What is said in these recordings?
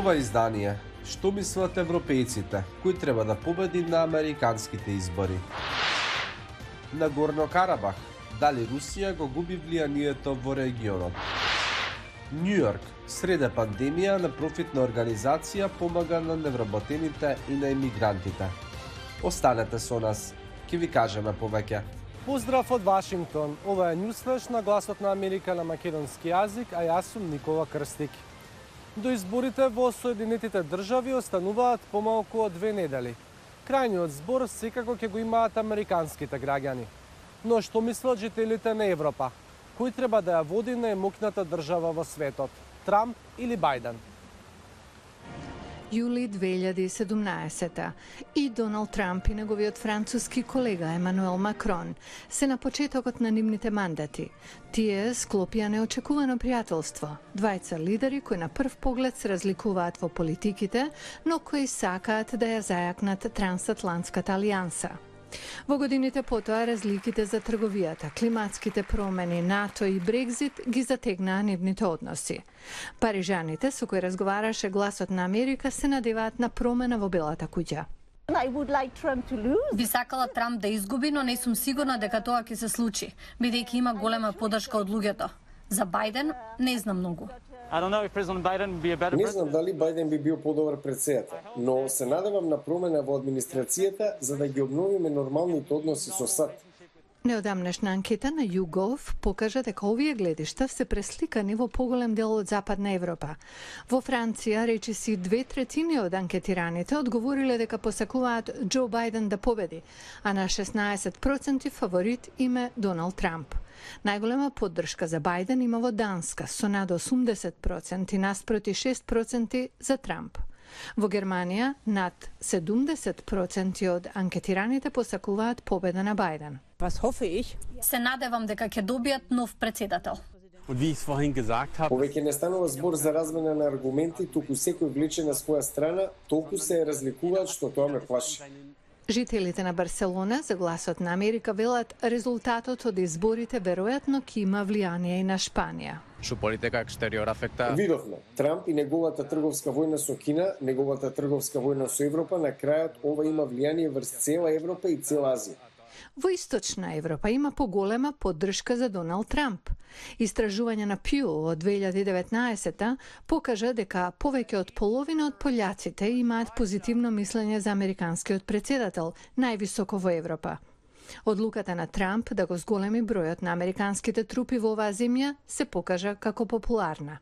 ова издание. Што мислат европејците? Кој треба да победи на американските избори? На Горно Карабах. Дали Русија го губи влијанието во регионот? Њујорк. Среде пандемија непрофитна организација помага на невработените и на емигрантите. Останете со нас. Ќе ви кажеме повеќе. Поздрав од Вашингтон. Ова е Њусфлеш на Гласот на Америка на македонски јазик, а јас сум Никола Крстик. До изборите во Соединетите држави остануваат помалку од 2 недели. Крајниот збор секако ќе го имаат американските граѓани. Но што мислат жителите на Европа? Кој треба да ја води најмокната држава во светот? Трамп или Бајден? Јули 2017 и Доналд Трамп и неговиот француски колега Емануел Макрон се на почетокот на нивните мандати. Тие склопија неочекувано пријателство. Двајца лидери кои на прв поглед се разликуваат во политиките, но кои сакаат да ја зајакнат трансатлантската алијанса. Во годините потоа разликите за трговијата, климатските промени, НАТО и Брекзит ги затегнаа нивните односи. Парижаните со кои разговараше Гласот на Америка се надеваат на промена во Белата куќа. Би сакала Трамп да изгуби, но не сум сигурна дека тоа ќе се случи, бидејќи има голема поддршка од луѓето. За Бајден не знам многу. Не знам дали Бајден би бил подобар председател, но се надевам на промена во администрацијата за да ги обновиме нормалните односи со САД. Неодамнешна анкета на YouGov покажа дека овие гледишта се пресликани во поголем дел од Западна Европа. Во Франција речиси 2/3 од анкетираните одговориле дека посакуваат Џо Бајден да победи, а на 16% фаворит им е Доналд Трамп. Најголема поддршка за Бајден има во Данска со над 80% наспроти 6% за Трамп. Во Германија над 70% од анкетираните посакуваат победа на Бајден. Се надевам дека ќе добијат нов председател. Повеќе не станува збор за размена на аргументи, туку секој влече на своја страна, толку се разликуваат што тоа ме плаши. Жителите на Барселона за Гласот на Америка велат резултатот од изборите веројатно ќе има влијание и на Шпанија. Видовме, Трамп и неговата трговска војна со Кина, неговата трговска војна со Европа, на крајот ова има влијание врз цела Европа и цела Азија. Во Источна Европа има поголема поддршка за Доналд Трамп. Истражување на Пју од 2019 покажа дека повеќе од половина од пољаците имаат позитивно мислење за американскиот председател, највисоко во Европа. Одлуката на Трамп да го зголеми бројот на американските трупи во оваа земја се покажа како популарна.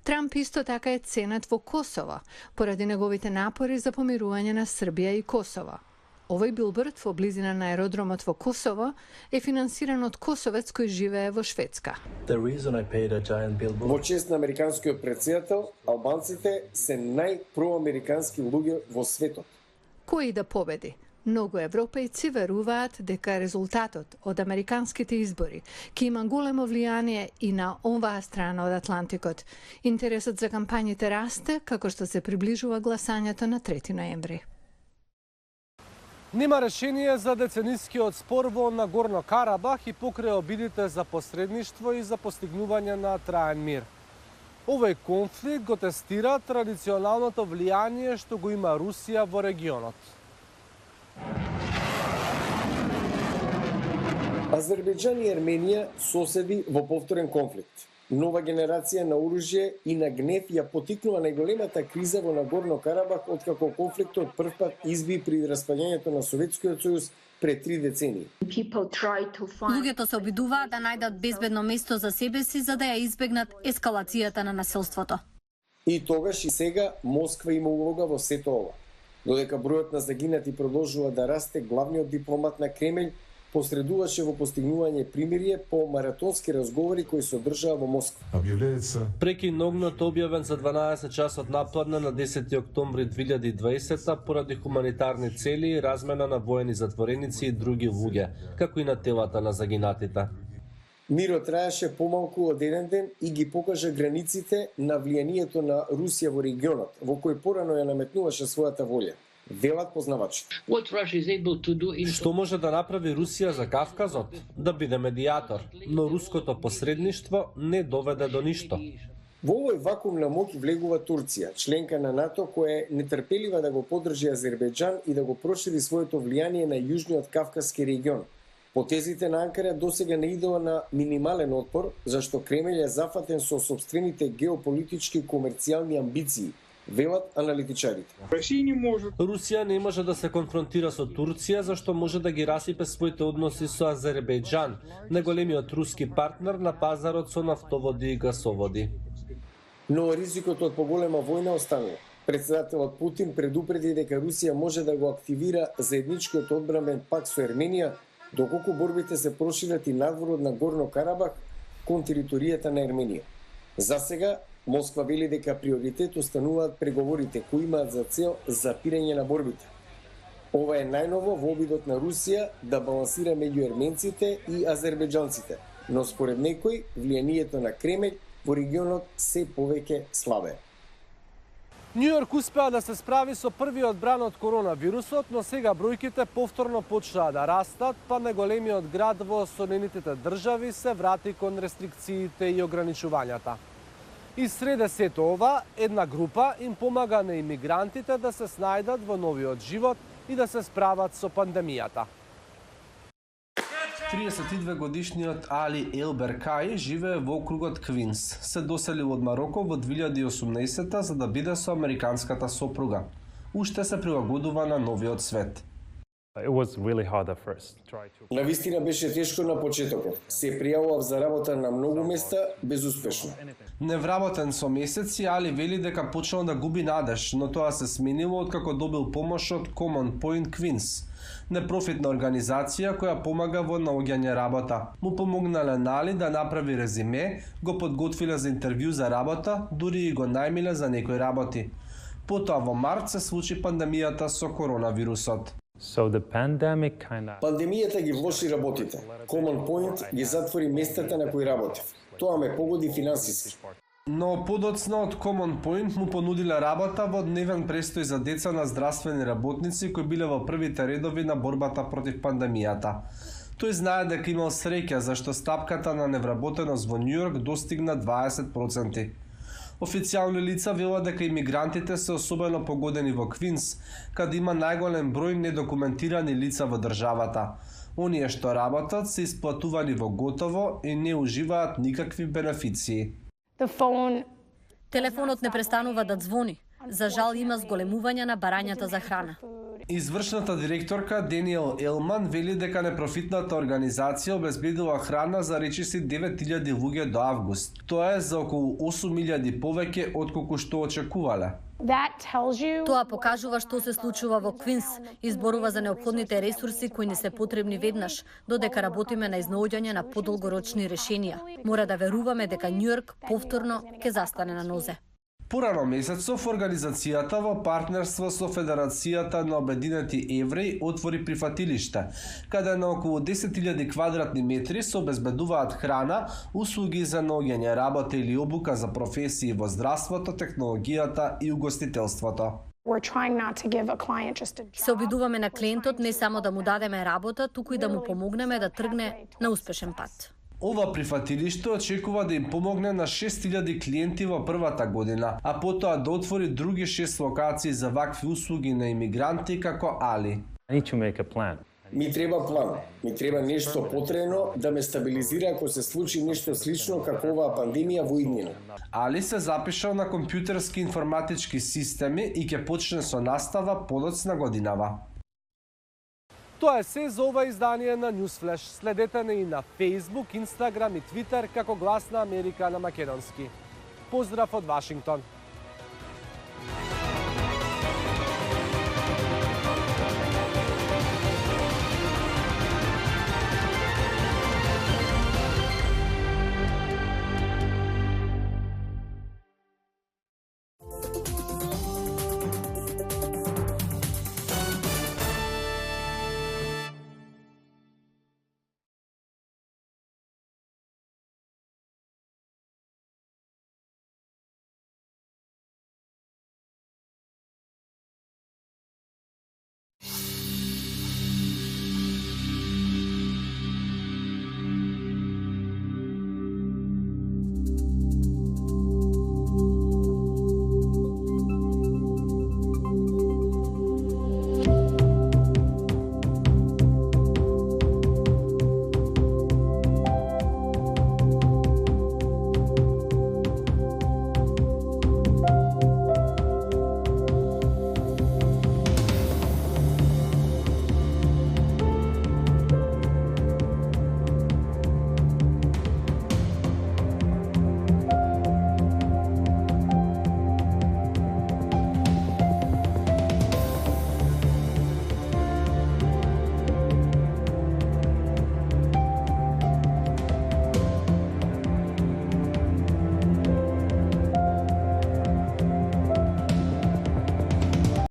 Трамп исто така е ценет во Косово, поради неговите напори за помирување на Србија и Косово. Овој билборд во близина на аеродромот во Косово е финансиран од косовец кој живее во Шведска. Во чест на американскиот председател, албанците се најпроамерикански луѓе во светот. Кој да победи? Многу европејци веруваат дека резултатот од американските избори ќе има големо влијание и на оваа страна од Атлантикот. Интересот за кампањите расте како што се приближува гласањето на 3 ноември. Нема решение за деценискиот спор во Нагорно Карабах и покрај обидите за посредништво и за постигнување на траен мир. Овој конфликт го тестира традиционалното влијание што го има Русија во регионот. Азербејџан и Арменија соседи во повторен конфликт. Нова генерација на оружје и на гнев ја потикнува најголемата криза во Нагорно Карабах откако конфликтот првпат изби при распаѓањето на Советскиот сојуз пред 3 децении. Луѓето се обидуваат да најдат безбедно место за себе си за да ја избегнат ескалацијата на насилството. И тогаш и сега Москва има улога во сето ова. Додека бројот на загинати продолжува да расте, главниот дипломат на Кремљ посредуваше во постигнување примирие по маратонски разговори кои се одржаа во Москва. Прекин огнот објавен за 12 часот напладне на 10 октомври 2020 поради хуманитарни цели и размена на воени затвореници и други луѓе, како и на телата на загинатите. Мирот траеше помалку од еден ден и ги покажа границите на влијанието на Русија во регионот, во кој порано ја наметнуваше својата волја. Велат познавачите. Што може да направи Русија за Кавказот? Да биде медијатор, но руското посредништво не доведе до ништо. Во овој вакуум на моќ влегува Турција, членка на НАТО, која е нетрпелива да го поддржи Азербејџан и да го прошири своето влијание на јужниот Кавказски регион. Потезите на Анкара досега не идува на минимален отпор, зашто Кремљ е зафатен со сопствените геополитички и комерцијални амбиции, велат аналитичарите. Русија не може да се конфронтира со Турција, зашто може да ги расипе своите односи со Азербејџан, најголемиот руски партнер на пазарот со нафтоводи и гасоводи. Но ризикот од поголема војна останува. Председателот Путин предупреди дека Русија може да го активира заедничкиот одбранбен пакт со Ерменија, доколку борбите се прошират и надвор од Нагорно Карабах кон територијата на Ерменија. За сега, Москва вели дека приоритет остануваат преговорите кои имаат за цел запирање на борбите. Ова е најново во обидот на Русија да балансира меѓу ерменците и азербејџанците, но според некои влијанието на Кремљ во регионот се повеќе слабе. Њујорк успеа да се справи со првиот бран од коронавирусот, но сега бројките повторно почнаа да растат, па најголемиот град во Соединетите држави се врати кон рестрикциите и ограничувањата. И среде сето ова, една група им помага на имигрантите да се снајдат во новиот живот и да се справат со пандемијата. 32 годишниот Али Ел Беркаи живее во округот Квинс. Се доселил од Мароко во 2018 за да биде со американската сопруга. Уште се прилагодува на новиот свет. Навистина беше тешко на почетокот. Се пријавував за работа на многу места, безуспешно. Невработен со месеци, Али вели дека почнал да губи надеж, но тоа се сменило откако добил помош од Common Point Queens, непрофитна организација која помага во наоѓање работа. Му помогнале Нали да направи резиме, го подготвиле за интервју за работа, дури и го најмиле за некои работи. Потоа во март се случи пандемијата со коронавирусот. Пандемијата ги влоши работите. Common Point ги затвори местата на кои работев. Тоа ме погоди финансиски. Но подоцна од Common Point му понудиле работа во дневен престој за деца на здравствени работници кои биле во првите редови на борбата против пандемијата. Тој знае дека имал среќа зашто стапката на невработеност во Њујорк достигна 20%. Официјални лица велат дека имигрантите се особено погодени во Квинс, каде има најголем број недокументирани лица во државата. Оние што работат се исплатувани во готово и не уживаат никакви бенефиции. Телефонот не престанува да ѕвони. За жал има зголемување на барањата за храна. Извршната директорка Дениел Елман вели дека непрофитната организација обезбедила храна за речиси 9000 луѓе до август. Тоа е за околу 8000 повеќе отколку што очекувале. Тоа покажува што се случува во Квинс и зборува за неопходните ресурси кои ни се потребни веднаш, додека работиме на изнаоѓање на подолгорочни решенија. Мора да веруваме дека Њујорк повторно ќе застане на нозе. Порано месецов организацијата во партнерство со Федерацијата на обединети евреи отвори прифатилиште, каде на околу 10.000 квадратни метри се обезбедуваат храна, услуги за наоѓање работа или обука за професии во здравството, технологијата и угостителството. Се обидуваме на клиентот не само да му дадеме работа, туку и да му помогнеме да тргне на успешен пат. Ова прифатилиште очекува да им помогне на 6000 клиенти во првата година, а потоа да отвори други 6 локации за вакви услуги на имигранти како Али. Ми треба план, ми треба нешто потрено да ме стабилизира ако се случи нешто слично како оваа пандемија во иднина. Али се запишал на компјутерски информатички системи и ќе почне со настава подоцна годинава. Тоа е се за ова издание на Newsflash. Следете не и на Facebook, Instagram и Twitter како Глас на Америка на македонски. Поздрав од Вашингтон.